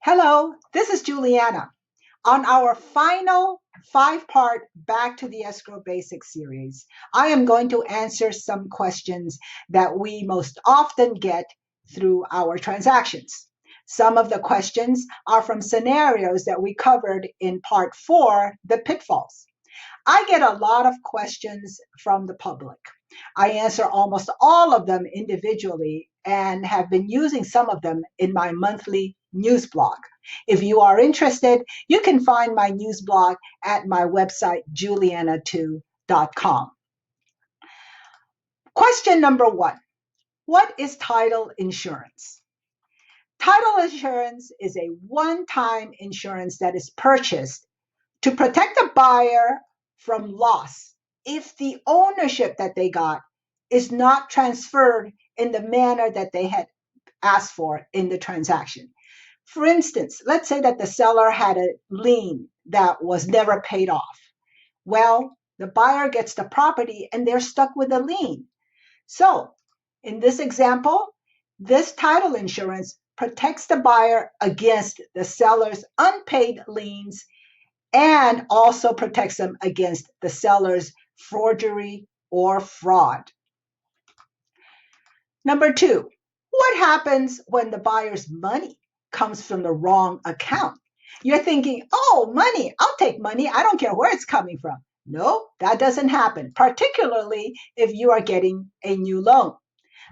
Hello, this is Juliana. On our final 5-part Back to the Escrow Basics series, I am going to answer some questions that we most often get through our transactions. Some of the questions are from scenarios that we covered in Part 4, the pitfalls. I get a lot of questions from the public. I answer almost all of them individually and have been using some of them in my monthly news blog. If you are interested, you can find my news blog at my website, juliana2.com. Question number 1. What is title insurance? Title insurance is a one-time insurance that is purchased to protect the buyer from loss if the ownership that they got is not transferred in the manner that they had asked for in the transaction. For instance, let's say that the seller had a lien that was never paid off. Well, the buyer gets the property and they're stuck with a lien. So, in this example, this title insurance protects the buyer against the seller's unpaid liens and also protects them against the seller's forgery or fraud. Number 2, what happens when the buyer's money comes from the wrong account? You're thinking, oh, money, I'll take money. I don't care where it's coming from. No, that doesn't happen, particularly if you are getting a new loan.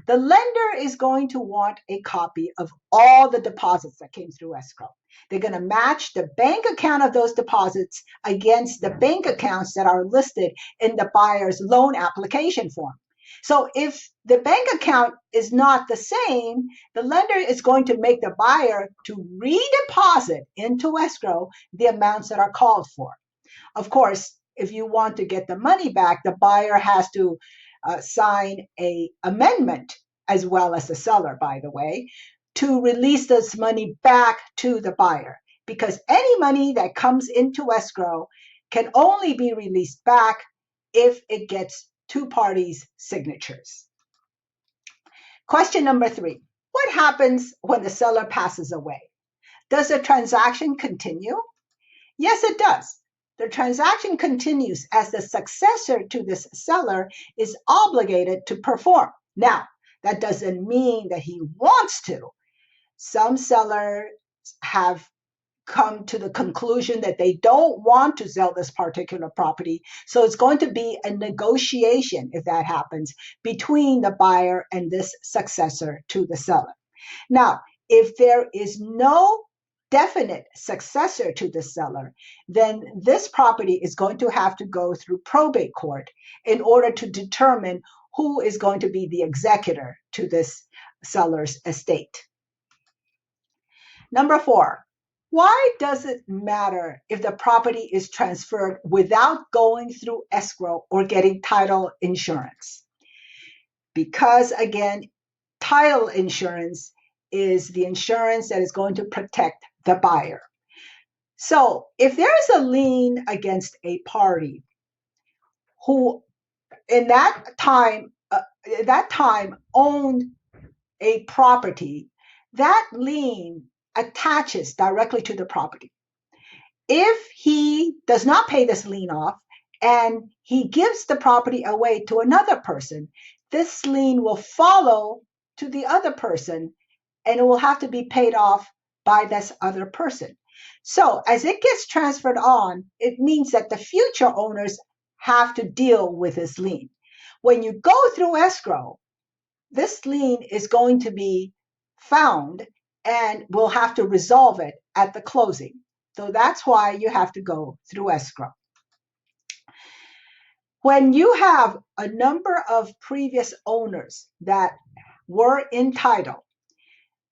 The lender is going to want a copy of all the deposits that came through escrow. They're going to match the bank account of those deposits against the bank accounts that are listed in the buyer's loan application form. So if the bank account is not the same, the lender is going to make the buyer to redeposit into escrow the amounts that are called for. Of course, if you want to get the money back, the buyer has to sign an amendment, as well as the seller, by the way, to release this money back to the buyer, because any money that comes into escrow can only be released back if it gets two parties' signatures. Question number 3. What happens when the seller passes away? Does the transaction continue? Yes, it does. The transaction continues as the successor to this seller is obligated to perform. Now, that doesn't mean that he wants to. Some sellers have come to the conclusion that they don't want to sell this particular property. So it's going to be a negotiation, if that happens, between the buyer and this successor to the seller. Now, if there is no definite successor to the seller, then this property is going to have to go through probate court in order to determine who is going to be the executor to this seller's estate. Number 4, why does it matter if the property is transferred without going through escrow or getting title insurance? Because again, title insurance is the insurance that is going to protect the buyer. So if there is a lien against a party who in that time owned a property, that lien attaches directly to the property. If he does not pay this lien off and he gives the property away to another person, this lien will follow to the other person and it will have to be paid off by this other person. So as it gets transferred on, it means that the future owners have to deal with this lien. When you go through escrow, this lien is going to be found and we'll have to resolve it at the closing. So that's why you have to go through escrow. When you have a number of previous owners that were in title,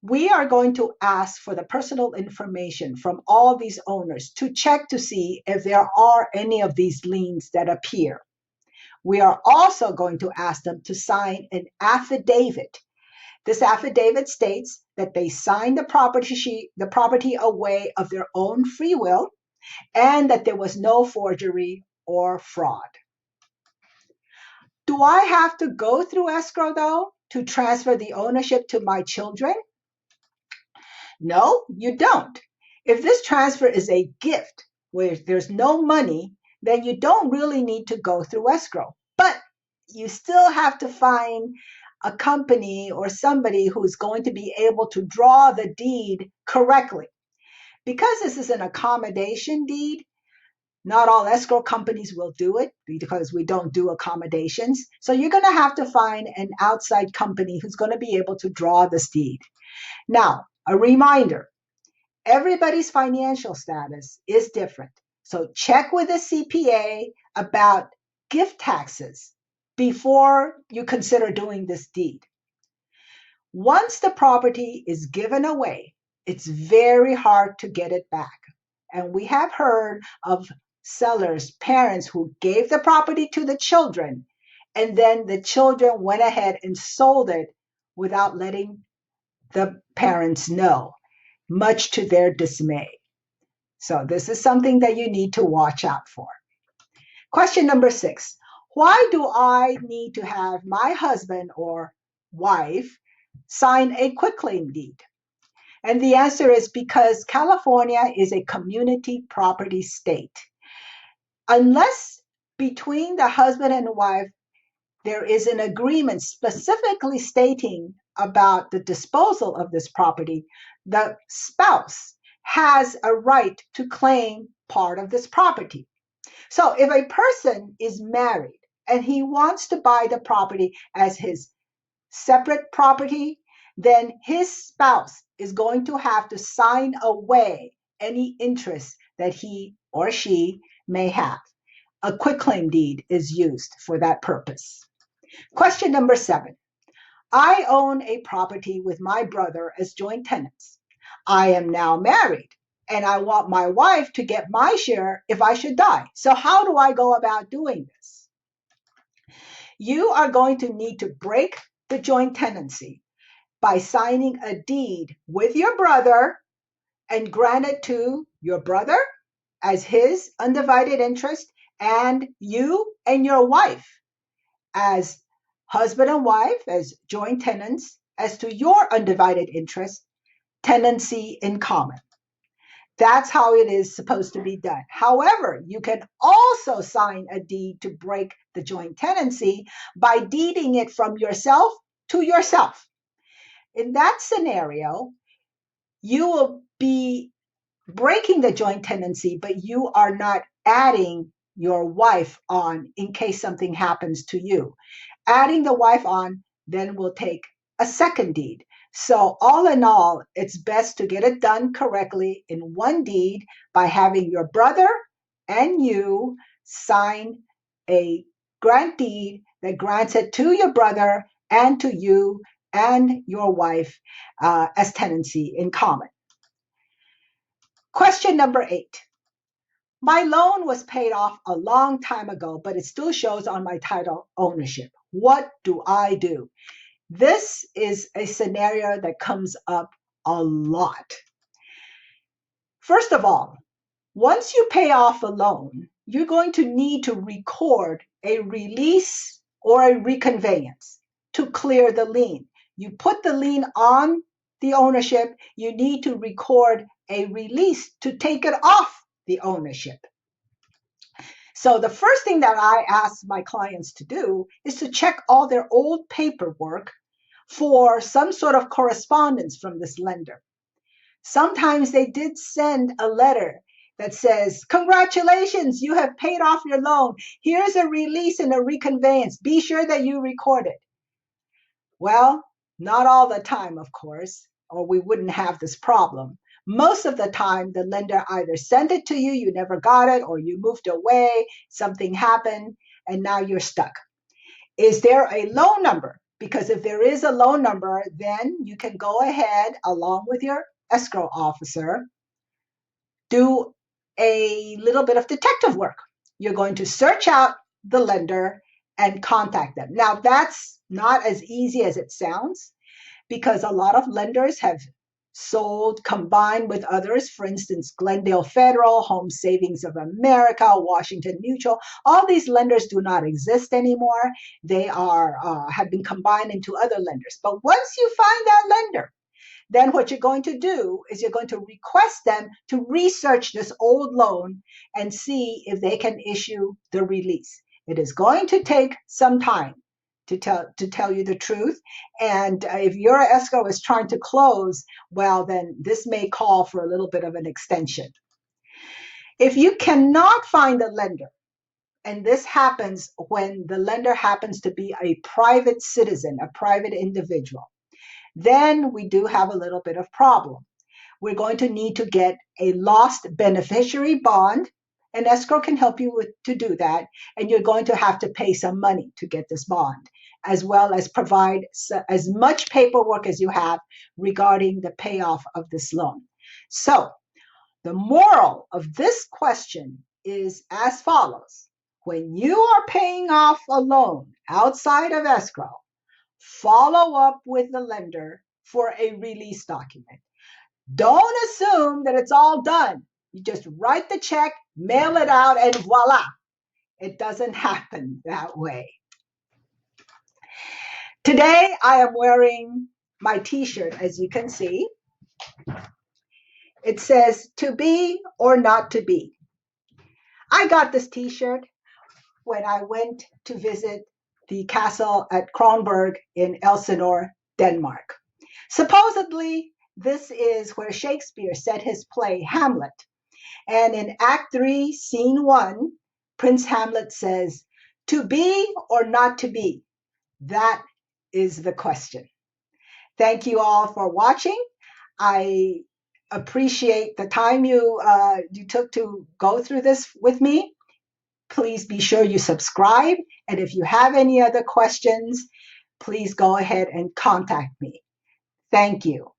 we are going to ask for the personal information from all these owners to check to see if there are any of these liens that appear. We are also going to ask them to sign an affidavit. This affidavit states that they signed the property away of their own free will and that there was no forgery or fraud. Do I have to go through escrow though to transfer the ownership to my children? No, you don't. If this transfer is a gift where there's no money, then you don't really need to go through escrow. But you still have to find a company or somebody who's going to be able to draw the deed correctly. Because this is an accommodation deed, not all escrow companies will do it because we don't do accommodations. So you're going to have to find an outside company who's going to be able to draw this deed. Now, a reminder, everybody's financial status is different. So check with a CPA about gift taxes before you consider doing this deed. Once the property is given away, it's very hard to get it back. And we have heard of sellers, parents who gave the property to the children, and then the children went ahead and sold it without letting the parents know, much to their dismay. So this is something that you need to watch out for. Question number 6. Why do I need to have my husband or wife sign a quitclaim deed? And the answer is because California is a community property state. Unless between the husband and wife there is an agreement specifically stating about the disposal of this property, the spouse has a right to claim part of this property. So if a person is married and he wants to buy the property as his separate property, then his spouse is going to have to sign away any interest that he or she may have. A quitclaim deed is used for that purpose. Question number 7. I own a property with my brother as joint tenants. I am now married and I want my wife to get my share if I should die. So how do I go about doing this? You are going to need to break the joint tenancy by signing a deed with your brother and grant it to your brother as his undivided interest and you and your wife as husband and wife, as joint tenants, as to your undivided interest, tenancy in common. That's how it is supposed to be done. However, you can also sign a deed to break the joint tenancy by deeding it from yourself to yourself. In that scenario, you will be breaking the joint tenancy, but you are not adding your wife on in case something happens to you. Adding the wife on then will take a second deed. So all in all, it's best to get it done correctly in one deed by having your brother and you sign a grant deed that grants it to your brother and to you and your wife as tenancy in common. Question number 8. My loan was paid off a long time ago, but it still shows on my title ownership. What do I do? This is a scenario that comes up a lot. First of all, once you pay off a loan, you're going to need to record a release or a reconveyance to clear the lien. You put the lien on the ownership, you need to record a release to take it off the ownership. So the first thing that I ask my clients to do is to check all their old paperwork for some sort of correspondence from this lender. Sometimes they did send a letter that says, congratulations, you have paid off your loan. Here's a release and a reconveyance. Be sure that you record it. Well, not all the time, of course, or we wouldn't have this problem. Most of the time, the lender either sent it to you, you never got it, or you moved away, something happened, and now you're stuck. Is there a loan number? Because if there is a loan number, then you can go ahead, along with your escrow officer, do a little bit of detective work. You're going to search out the lender and contact them. Now, that's not as easy as it sounds, because a lot of lenders have sold, combined with others. For instance, Glendale Federal, Home Savings of America, Washington Mutual. All these lenders do not exist anymore. They have been combined into other lenders. But once you find that lender, then what you're going to do is you're going to request them to research this old loan and see if they can issue the release. It is going to take some time, to tell you the truth. And if your escrow is trying to close, well, then this may call for a little bit of an extension. If you cannot find a lender, and this happens when the lender happens to be a private citizen, a private individual, then we do have a little bit of problem. We're going to need to get a lost beneficiary bond, and escrow can help you to do that. And you're going to have to pay some money to get this bond, as well as provide as much paperwork as you have regarding the payoff of this loan. So the moral of this question is as follows. When you are paying off a loan outside of escrow, follow up with the lender for a release document. Don't assume that it's all done. You just write the check, mail it out, and voila. It doesn't happen that way. Today, I am wearing my t-shirt, as you can see. It says, to be or not to be. I got this t-shirt when I went to visit the castle at Kronborg in Elsinore, Denmark. Supposedly, this is where Shakespeare set his play Hamlet. And in Act 3, Scene 1, Prince Hamlet says, to be or not to be? That is the question. Thank you all for watching. I appreciate the time you took to go through this with me. Please be sure you subscribe. And if you have any other questions, please go ahead and contact me. Thank you.